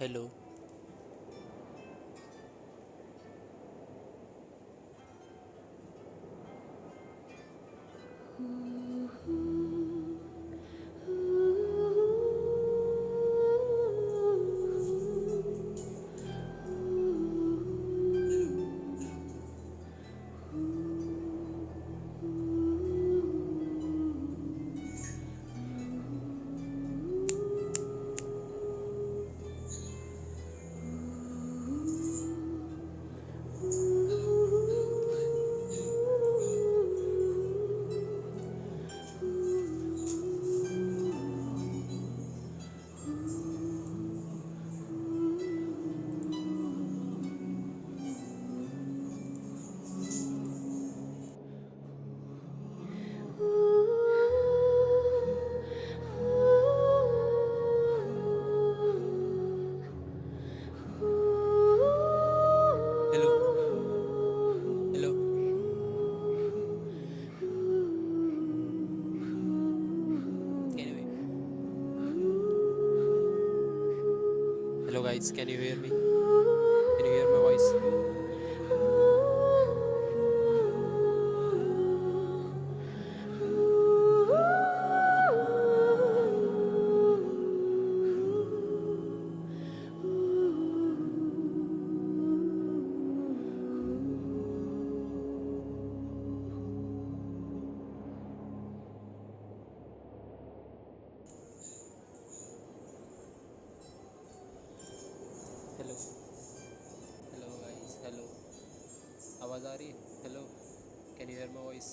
Hello. Hello. Hello. Can you? Hello, guys. Can you hear me? Can you hear my voice? Hello. Hello, guys. Hello. आवाज आ रही है? Hello. Can you hear my voice?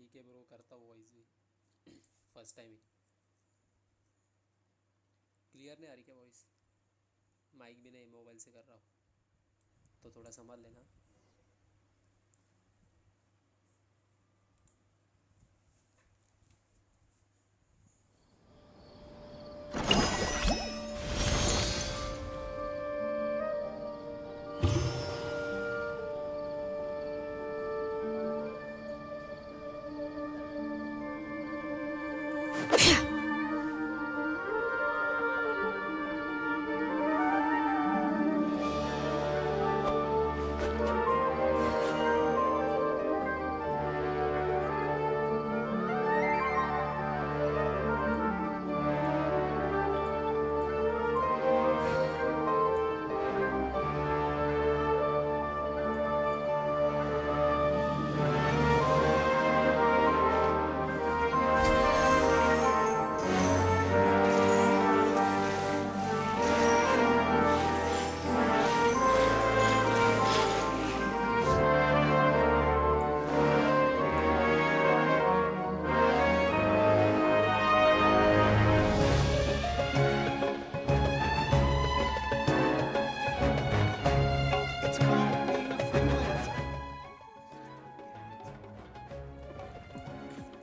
ठीक है bro, करता हूँ voice भी first time ही। Clear नहीं आ रही क्या वॉइस? माइक भी नहीं, मोबाइल से कर रहा हूँ तो थोड़ा संभाल लेना।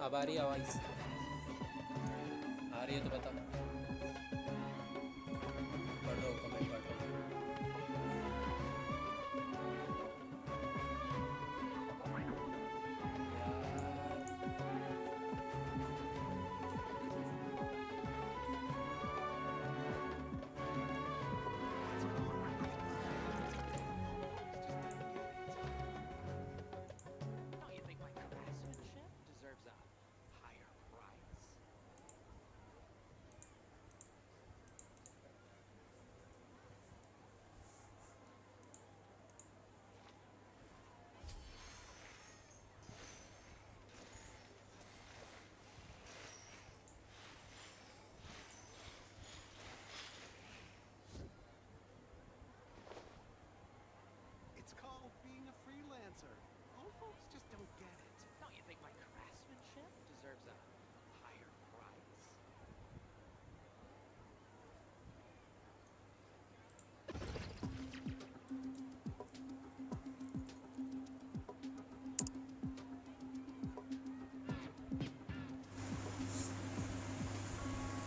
अब आ रही है आवाज़? आ रही है तो बताओ। पढ़ रहा हूँ, कमेंट पढ़ रहा हूँ।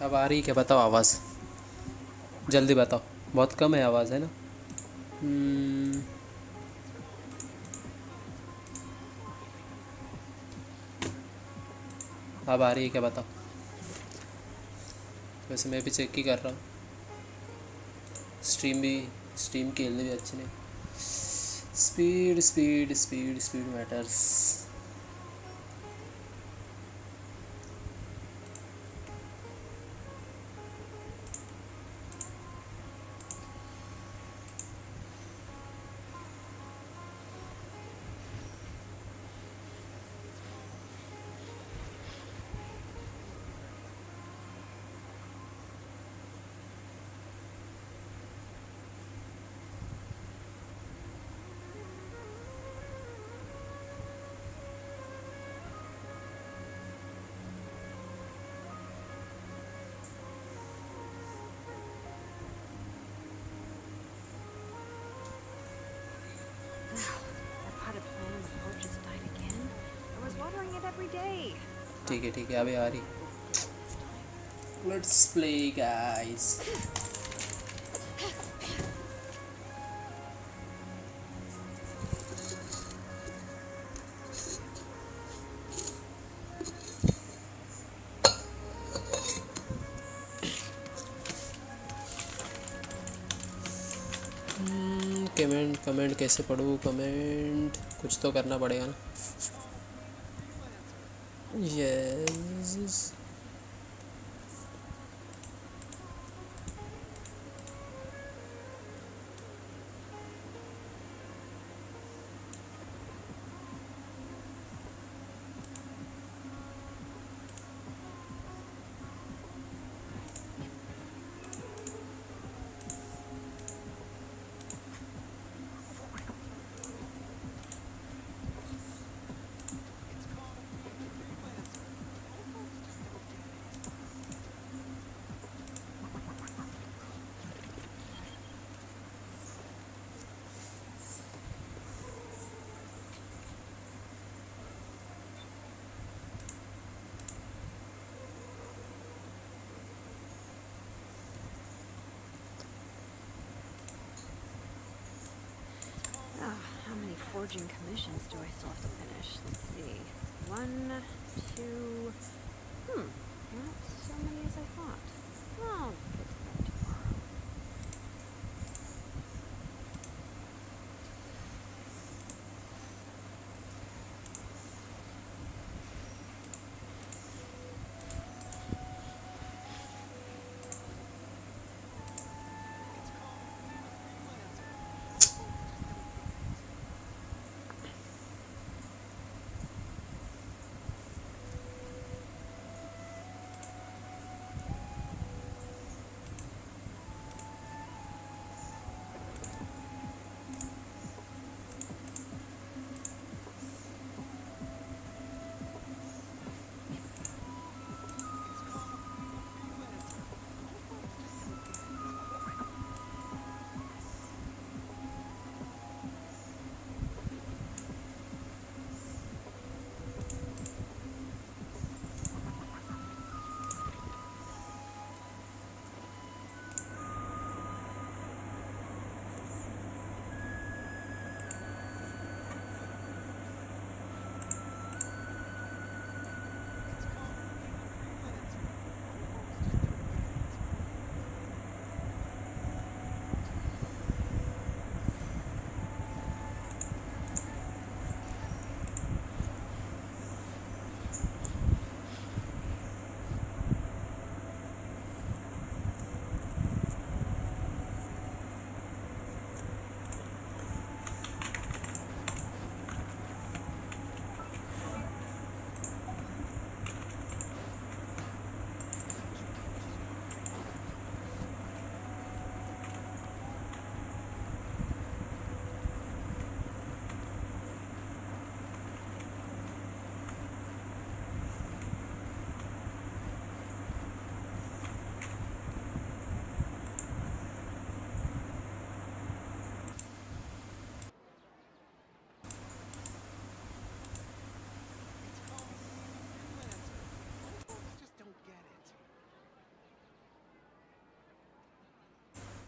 अब आ रही क्या, बताओ आवाज़, जल्दी बताओ। बहुत कम है आवाज़, है ना? हम्म, अब आ रही है क्या, बताओ। वैसे मैं भी चेक ही कर रहा हूँ। स्ट्रीम भी, स्ट्रीम खेलने भी अच्छे नहीं। Speed speed speed speed matters. That potted plant on the porch has died again. I was watering it every day. ठीक है ठीक है, अभी आ रही। Overblown this time. Let's play guys. Comment comment कैसे पढ़ूँ, कमेंट कुछ तो करना पड़ेगा ना। Yes. How many forging commissions do I still have to finish? Let's see. 1, 2. Not so many as I thought. I'll get to that tomorrow.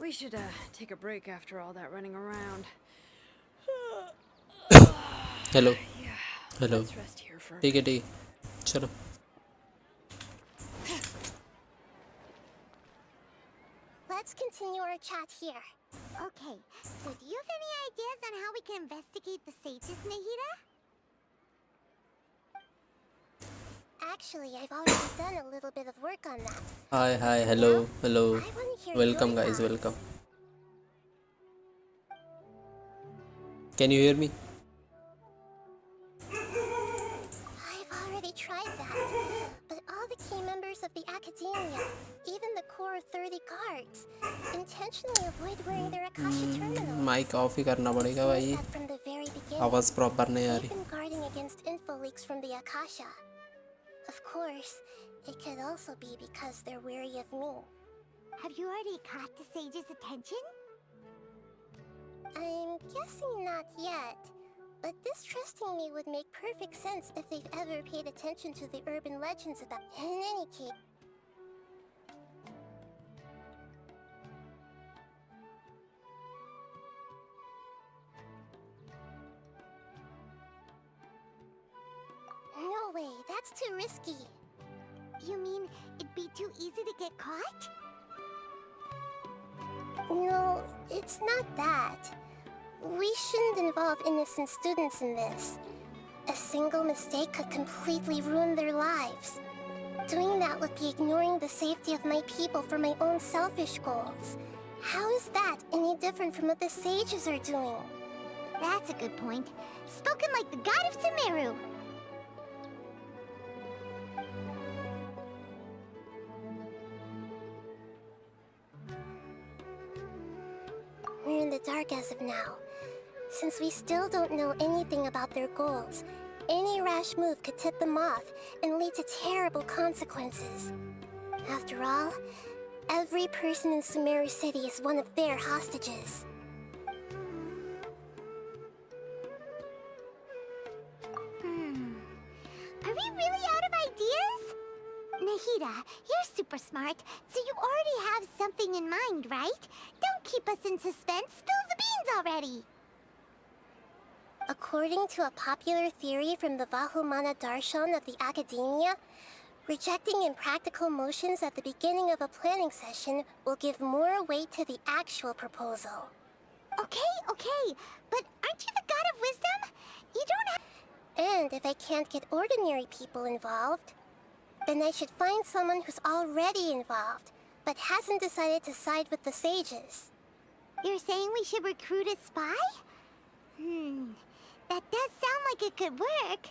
We should take a break after all that running around. Hello Yeah, hello let's rest here for a ठीक है bit. ठीक है चलो Let's continue our chat here. Okay, so do you have any ideas on how we can investigate the sages, Nahida? Actually, I've already done a little bit of work on that. Hi hi But hello now, hello I want to hear welcome your guys thoughts. Welcome can you hear me I've already tried that, but all the key members of the Academia, even the core 30 guards, intentionally avoid wearing their Akasha terminals. Mic off ही करना It पड़ेगा seems भाई that from the very beginning, आवाज़ proper नहीं आ they've रही been guarding against info leaks from the Akasha. Of course, it could also be because they're wary of me. Have you already caught the sage's attention? I'm guessing not yet, but distrusting me would make perfect sense if they've ever paid attention to the urban legends about. In any case, no way, that's too risky. You mean it'd be too easy to get caught? No, it's not that. We shouldn't involve innocent students in this. A single mistake could completely ruin their lives. Doing that would be ignoring the safety of my people for my own selfish goals. How is that any different from what the sages are doing? That's a good point. Spoken like the god of Sumeru. We're in the dark as of now. Since we still don't know anything about their goals, any rash move could tip them off and lead to terrible consequences. After all, every person in Sumeru City is one of their hostages. Are we really out of ideas? Nahida, you're super smart, so you already have something in mind, right? Don't keep us in suspense. Spill the beans already! According to a popular theory from the Vahumana Darshan of the Academia, rejecting impractical motions at the beginning of a planning session will give more weight to the actual proposal. Okay, but aren't you the god of wisdom? You don't have... And if I can't get ordinary people involved, then I should find someone who's already involved, but hasn't decided to side with the sages. You're saying we should recruit a spy? That does sound like it could work.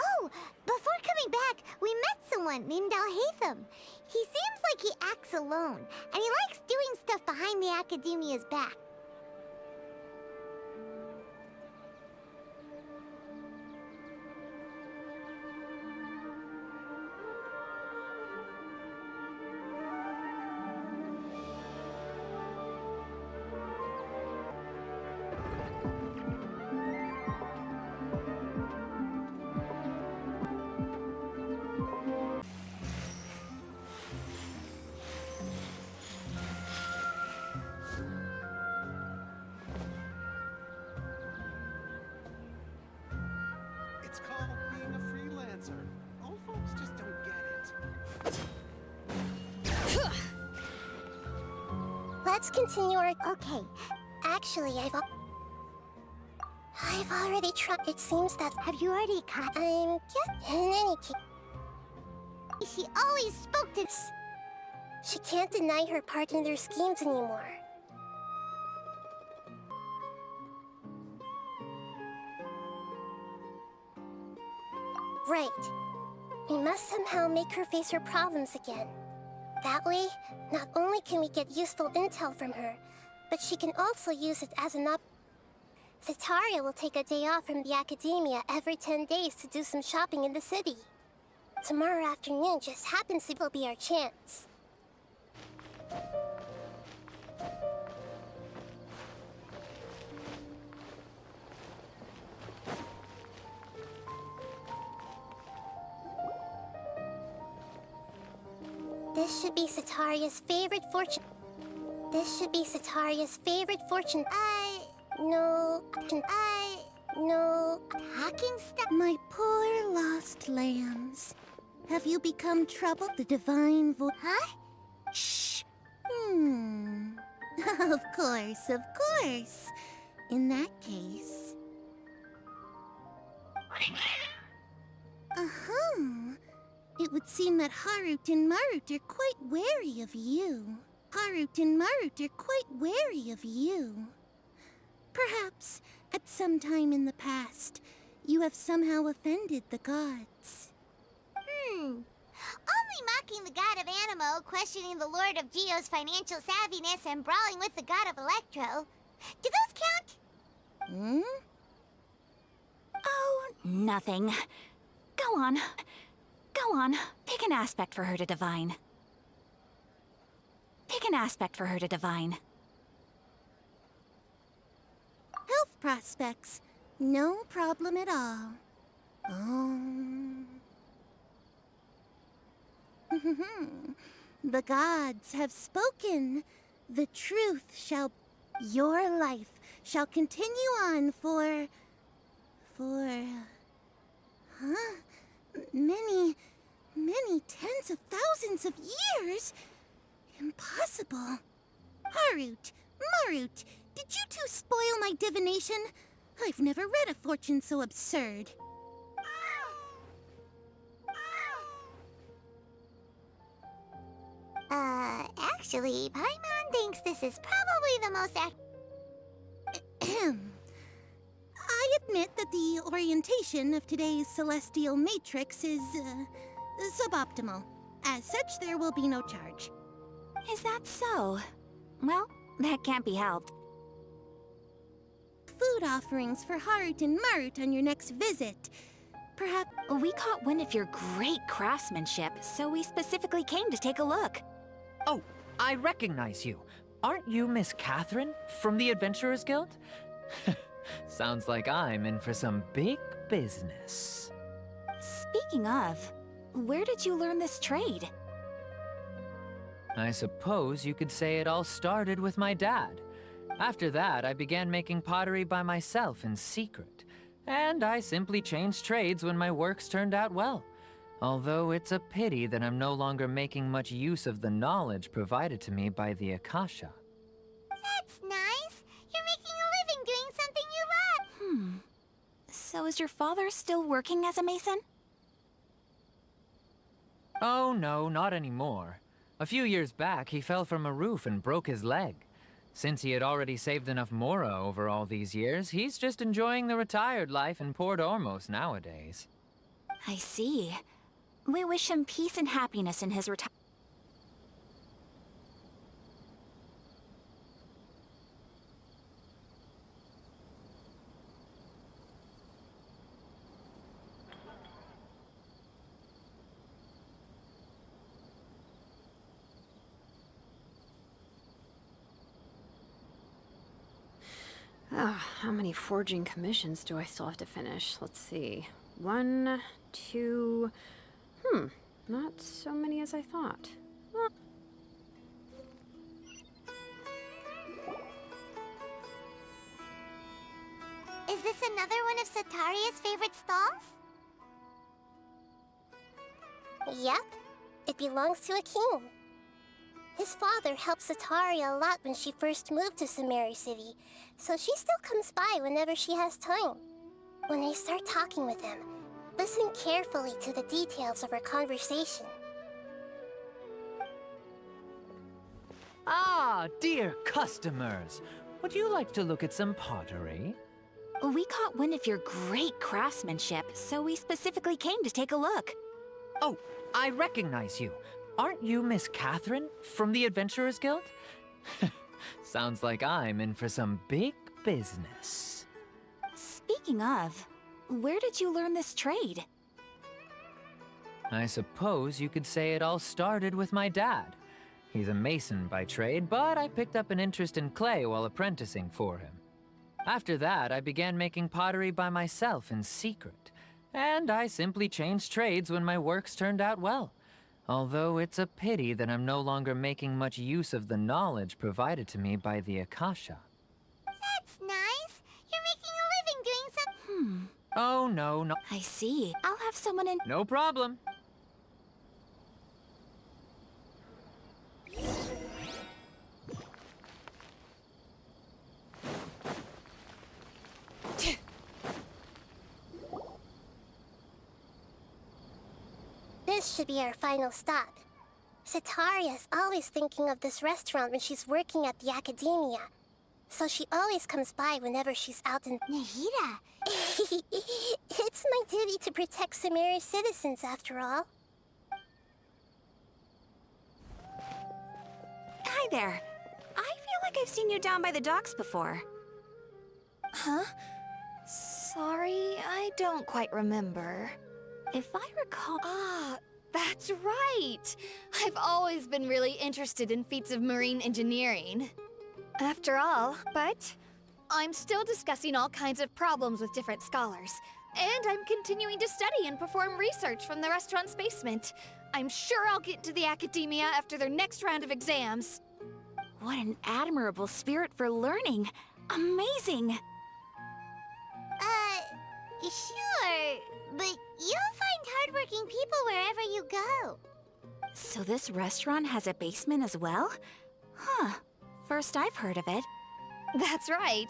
Oh, before coming back, we met someone named Alhaitham. He seems like he acts alone, and he likes doing stuff behind the Academia's back. It's called being a freelancer. Old folks just don't get it. Let's continue our... Okay. Actually, I've already tried... It seems that... Have you already caught... In any case... She always spoke to... She can't deny her part in their schemes anymore. Right. We must somehow make her face her problems again. That way, not only can we get useful intel from her, but she can also use it as an Zetaria will take a day off from the Academia every 10 days to do some shopping in the city. Tomorrow afternoon just happens to be our chance. This should be Setaria's favorite fortune. This should be Sataria's favorite fortune. No. Talking stuff. My poor lost lambs. Have you become troubled? The divine voice. Huh? Shh. Of course, of course. In that case. It would seem that Harut and Marut are quite wary of you. Perhaps, at some time in the past, you have somehow offended the gods. Only mocking the god of Animo, questioning the Lord of Geo's financial savviness, and brawling with the god of Electro. Do those count? Oh, nothing. Go on. Pick an aspect for her to divine. Health prospects. No problem at all. The gods have spoken. The truth shall... Your life shall continue on for... Many tens of thousands of years? Impossible. Harut, Marut, did you two spoil my divination? I've never read a fortune so absurd. Actually, Paimon thinks this is probably the most I admit that the orientation of today's celestial matrix is, suboptimal. As such, there will be no charge. Is that so? Well, that can't be helped. Food offerings for Harut and Marut on your next visit. Perhaps... We caught wind of your great craftsmanship, so we specifically came to take a look. Oh, I recognize you. Aren't you Miss Catherine from the Adventurers Guild? Sounds like I'm in for some big business. Speaking of, where did you learn this trade? I suppose you could say it all started with my dad. After that, I began making pottery by myself in secret. And I simply changed trades when my works turned out well. Although it's a pity that I'm no longer making much use of the knowledge provided to me by the Akasha. That's nice. You're making a living doing something you love. So is your father still working as a mason? Oh no, not anymore. A few years back, he fell from a roof and broke his leg. Since he had already saved enough Mora over all these years, he's just enjoying the retired life in Port Ormos nowadays. I see. We wish him peace and happiness in his retirement. How many forging commissions do I still have to finish? Let's see. 1, 2... not so many as I thought. Is this another one of Sataria's favorite stalls? Yep. It belongs to a king. His father helped Sataria a lot when she first moved to Samari City, so she still comes by whenever she has time. When I start talking with him, listen carefully to the details of our conversation. Ah, dear customers! Would you like to look at some pottery? We caught wind of your great craftsmanship, so we specifically came to take a look. Oh, I recognize you. Aren't you Miss Catherine from the Adventurers Guild? Sounds like I'm in for some big business. Speaking of, where did you learn this trade? I suppose you could say it all started with my dad. He's a mason by trade, but I picked up an interest in clay while apprenticing for him. After that, I began making pottery by myself in secret. And I simply changed trades when my works turned out well. Although it's a pity that I'm no longer making much use of the knowledge provided to me by the Akasha. That's nice. You're making a living doing some... Oh, no. I see. I'll have someone in. No problem. This should be our final stop. Setaria's always thinking of this restaurant when she's working at the academia. So she always comes by whenever she's out in... Nahida, It's my duty to protect Samaria's citizens, after all. Hi there. I feel like I've seen you down by the docks before. Huh? Sorry, I don't quite remember. If I recall. Ah, that's right! I've always been really interested in feats of marine engineering. After all, but I'm still discussing all kinds of problems with different scholars. And I'm continuing to study and perform research from the restaurant's basement. I'm sure I'll get to the academia after their next round of exams. What an admirable spirit for learning. Amazing. Sure. But you'll find hardworking people wherever you go. So this restaurant has a basement as well? Huh. First I've heard of it. That's right.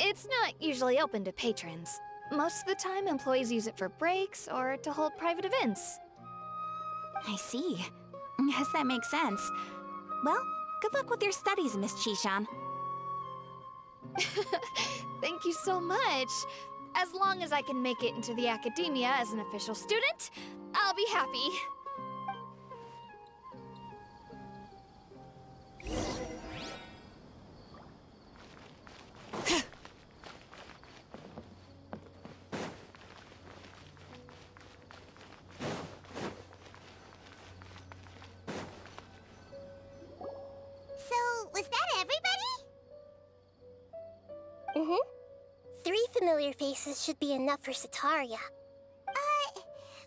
It's not usually open to patrons. Most of the time, employees use it for breaks or to hold private events. I see. Guess that makes sense. Well, good luck with your studies, Miss Chishan. Thank you so much. As long as I can make it into the academia as an official student, I'll be happy. So, was that everybody? Mm-hmm. 3 familiar faces should be enough for Setaria.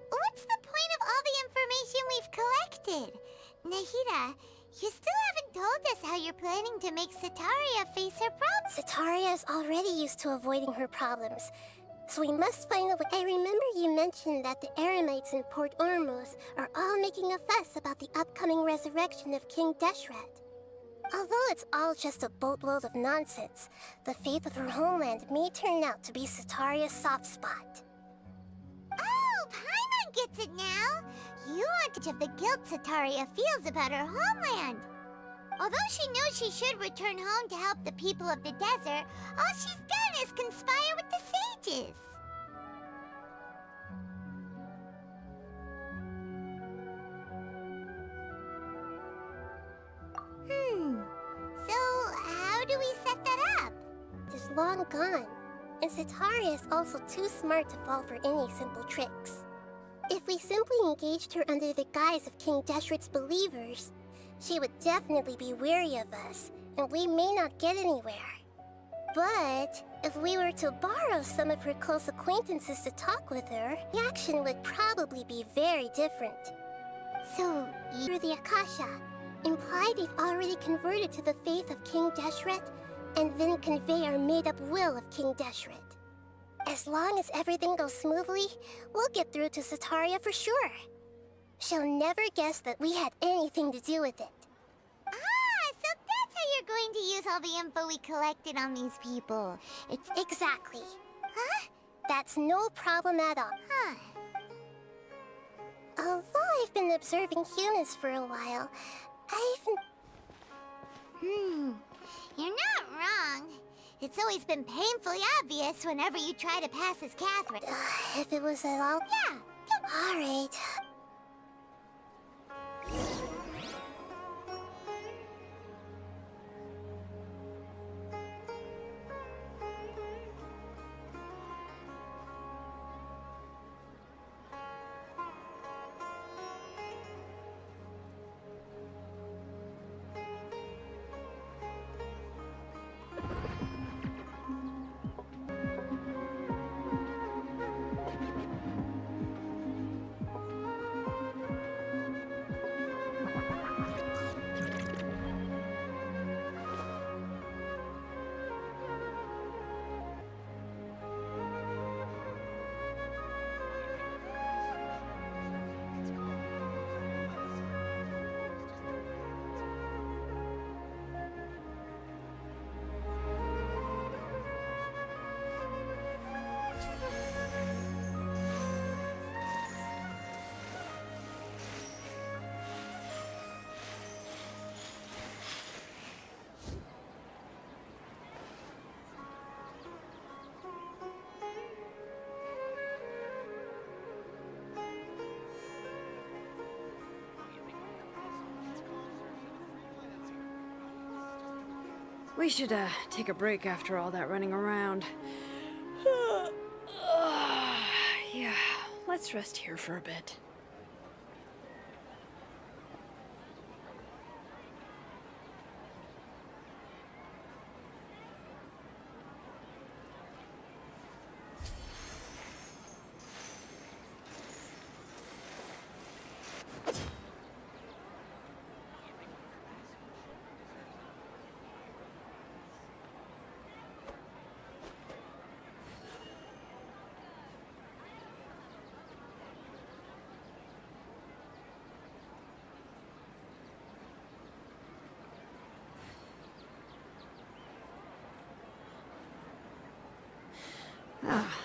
What's the point of all the information we've collected? Nahida, you still haven't told us how you're planning to make Setaria face her problems. Setaria is already used to avoiding her problems, so we must find a way. I remember you mentioned that the Eremites in Port Ormuz are all making a fuss about the upcoming resurrection of King Deshret. Although it's all just a boatload of nonsense, the fate of her homeland may turn out to be Setaria's soft spot. Oh, Paimon gets it now! You want to of the guilt Setaria feels about her homeland. Although she knows she should return home to help the people of the desert, all she's done is conspire with the sages. So how do we set that up? It is long gone, and Setaria is also too smart to fall for any simple tricks. If we simply engaged her under the guise of King Deshret's believers, she would definitely be wary of us, and we may not get anywhere. But if we were to borrow some of her close acquaintances to talk with her, the action would probably be very different. So, through the Akasha, imply they've already converted to the faith of King Deshret, and then convey our made-up will of King Deshret. As long as everything goes smoothly, we'll get through to Setaria for sure. She'll never guess that we had anything to do with it. Ah, so that's how you're going to use all the info we collected on these people. It's exactly. Huh? That's no problem at all. Huh. Although I've been observing humans for a while, You're not wrong. It's always been painfully obvious whenever you try to pass as Catherine. If it was at all... Yeah. All right. We should, take a break after all that running around. Yeah, let's rest here for a bit.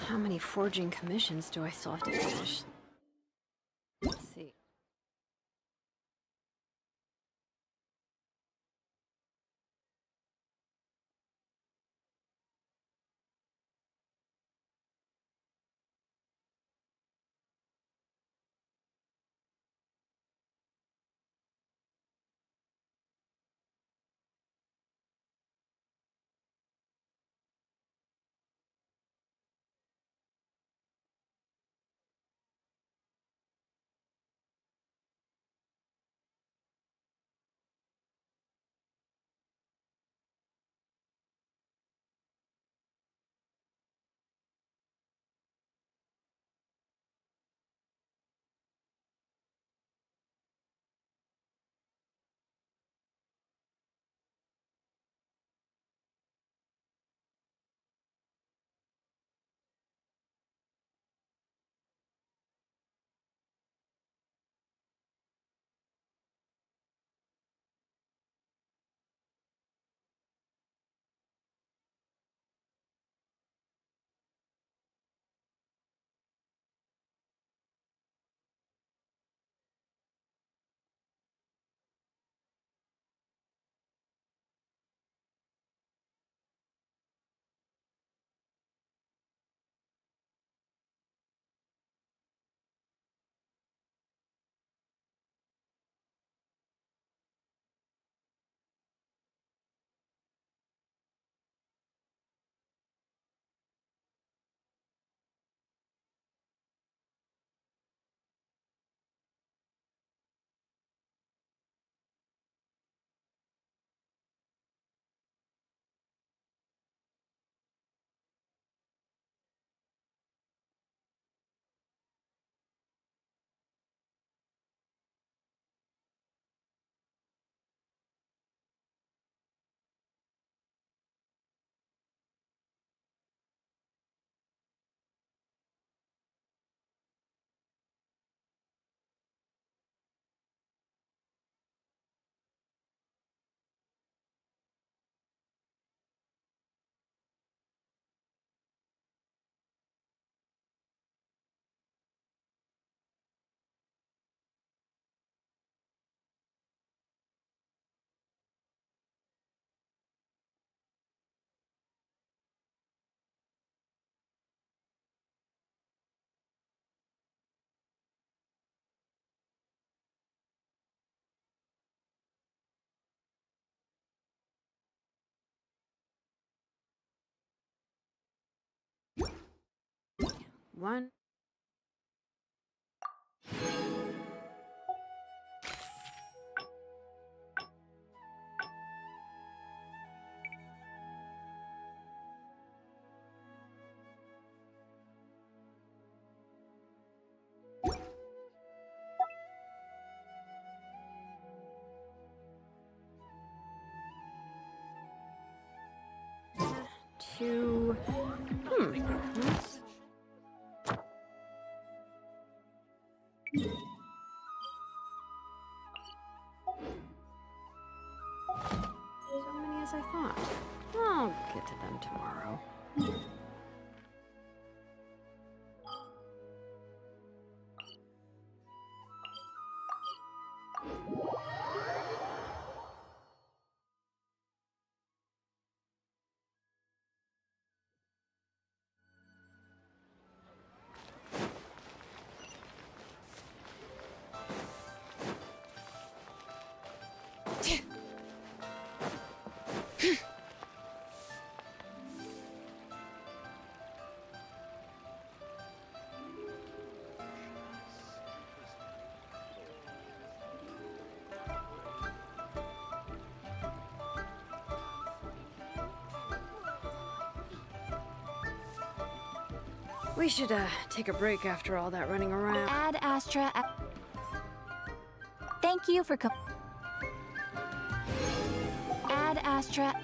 How many forging commissions do I still have to finish? Let's see. One. Two. Let's- So many as I thought. I'll get to them tomorrow. We should, take a break after all that running around. Ad Astra. Thank you for Ad Astra.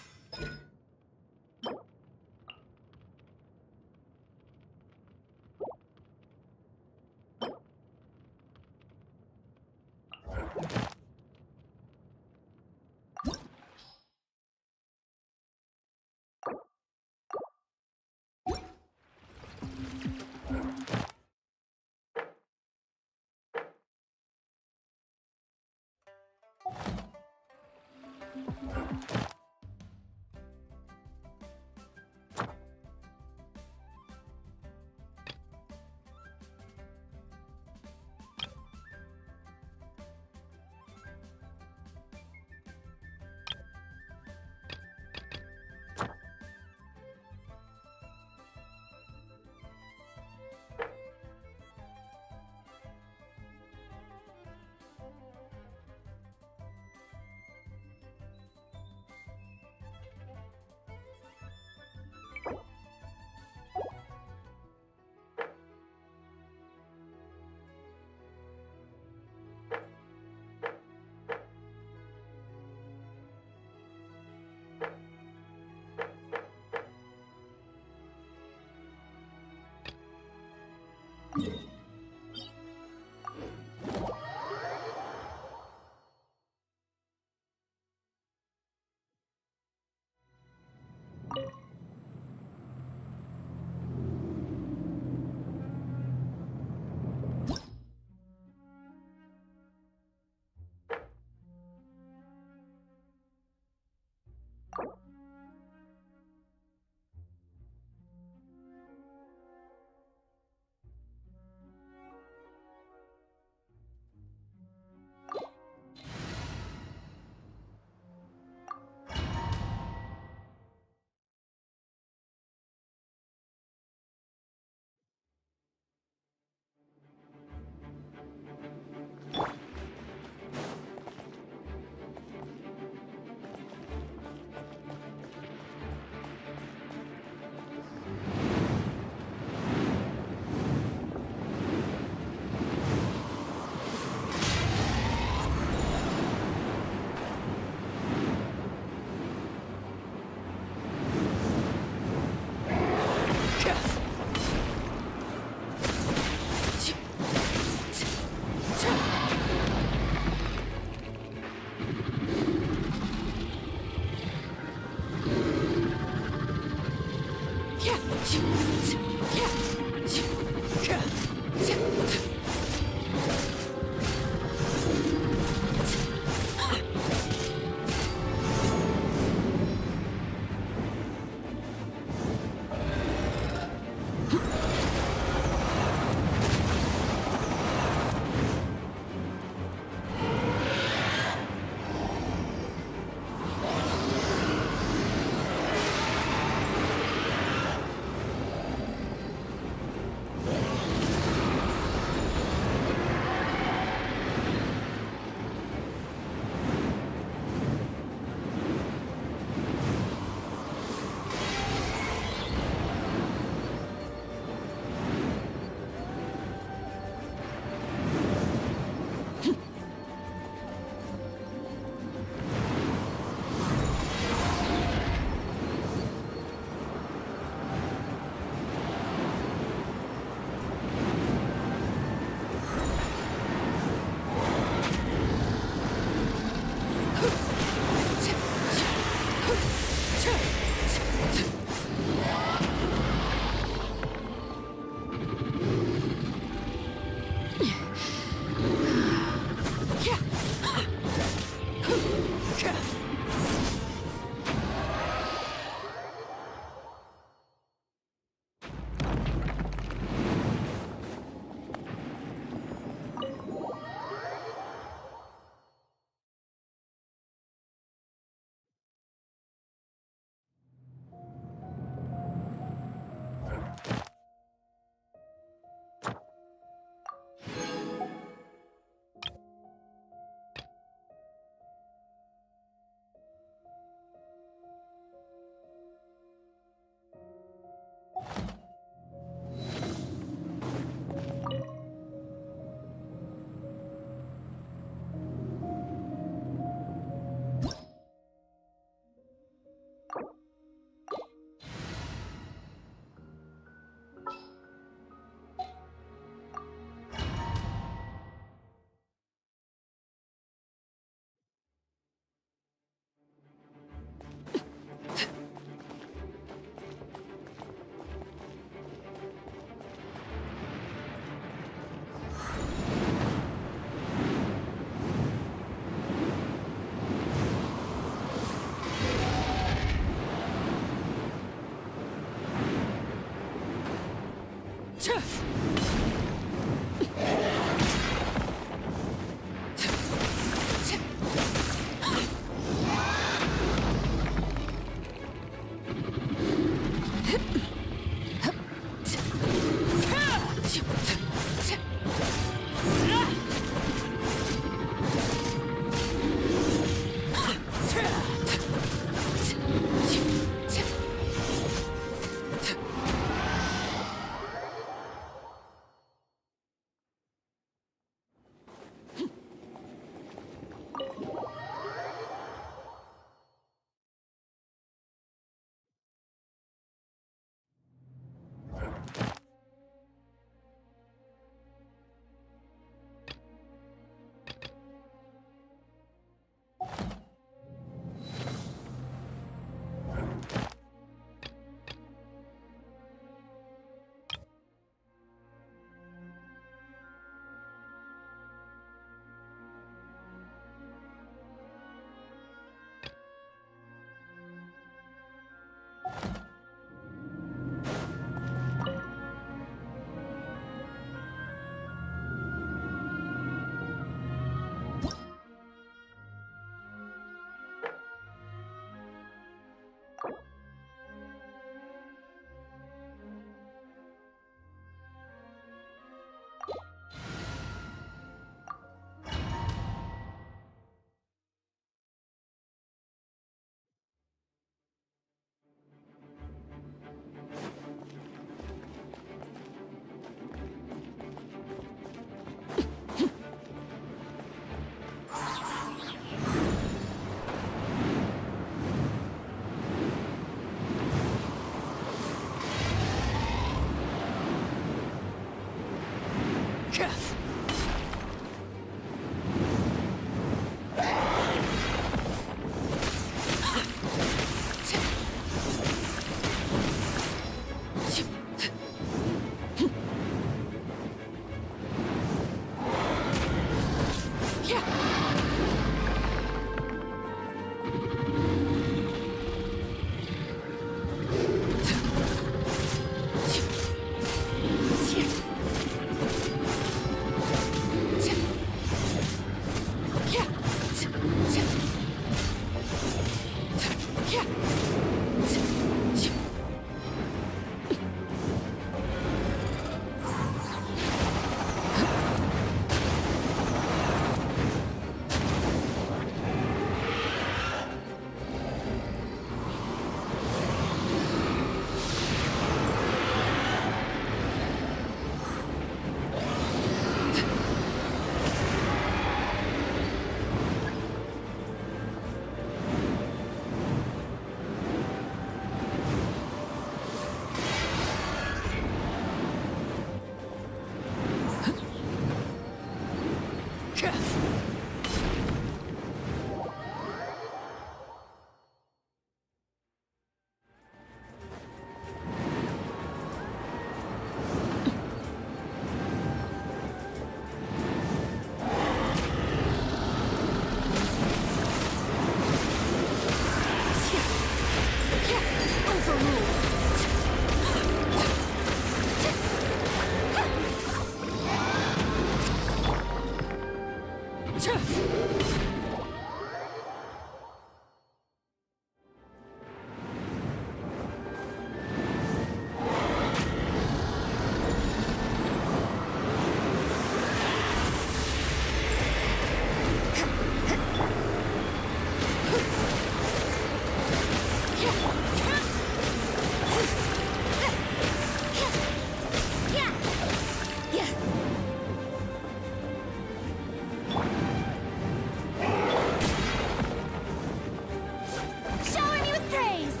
Shower me with praise!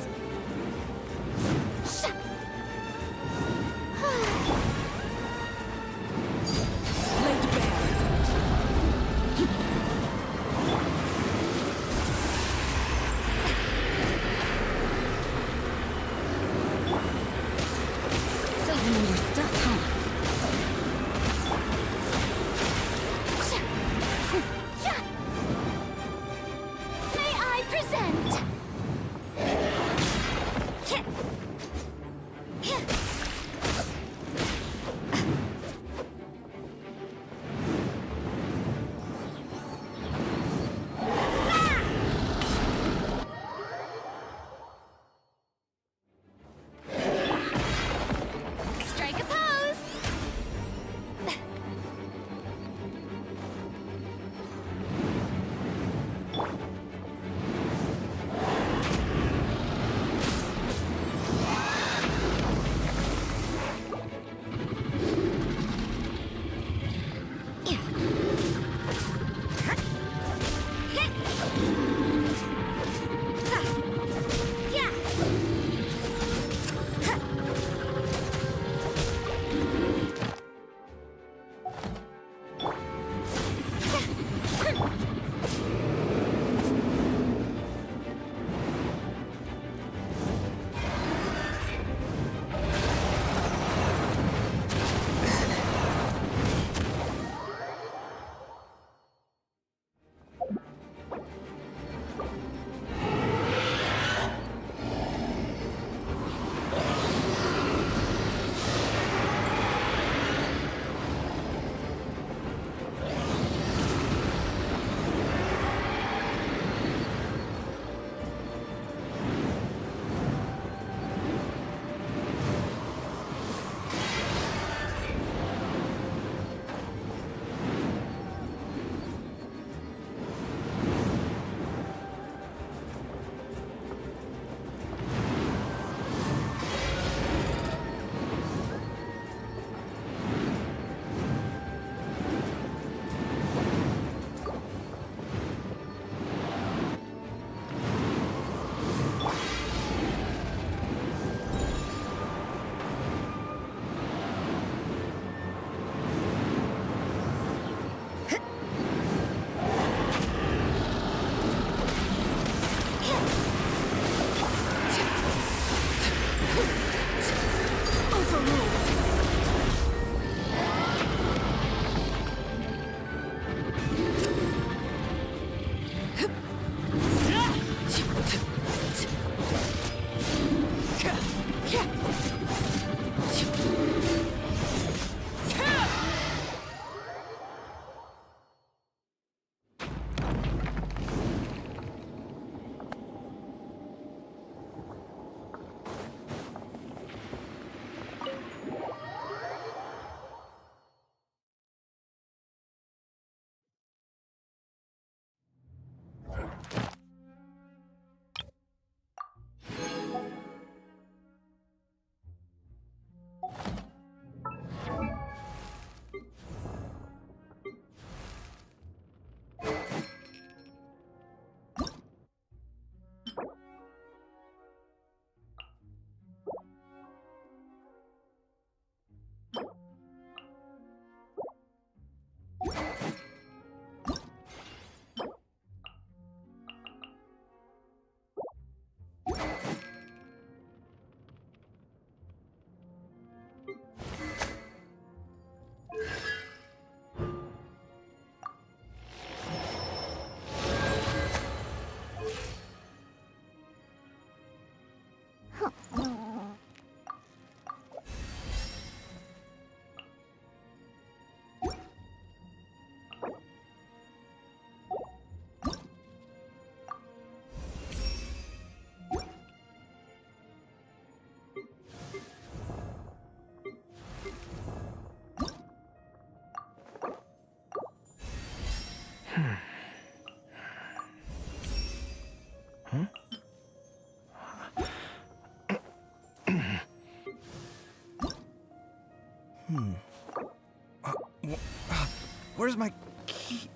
Where's my key?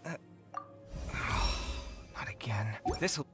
Not again. This'll...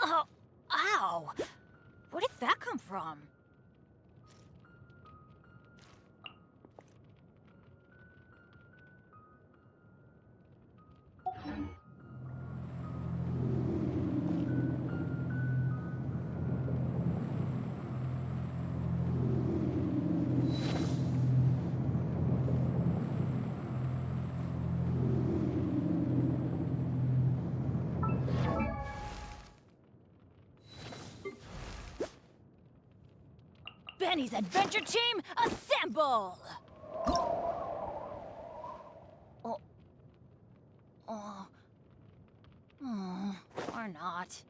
Oh, ow! Where did that come from? Benny's adventure team, assemble! Oh. Oh. Or not.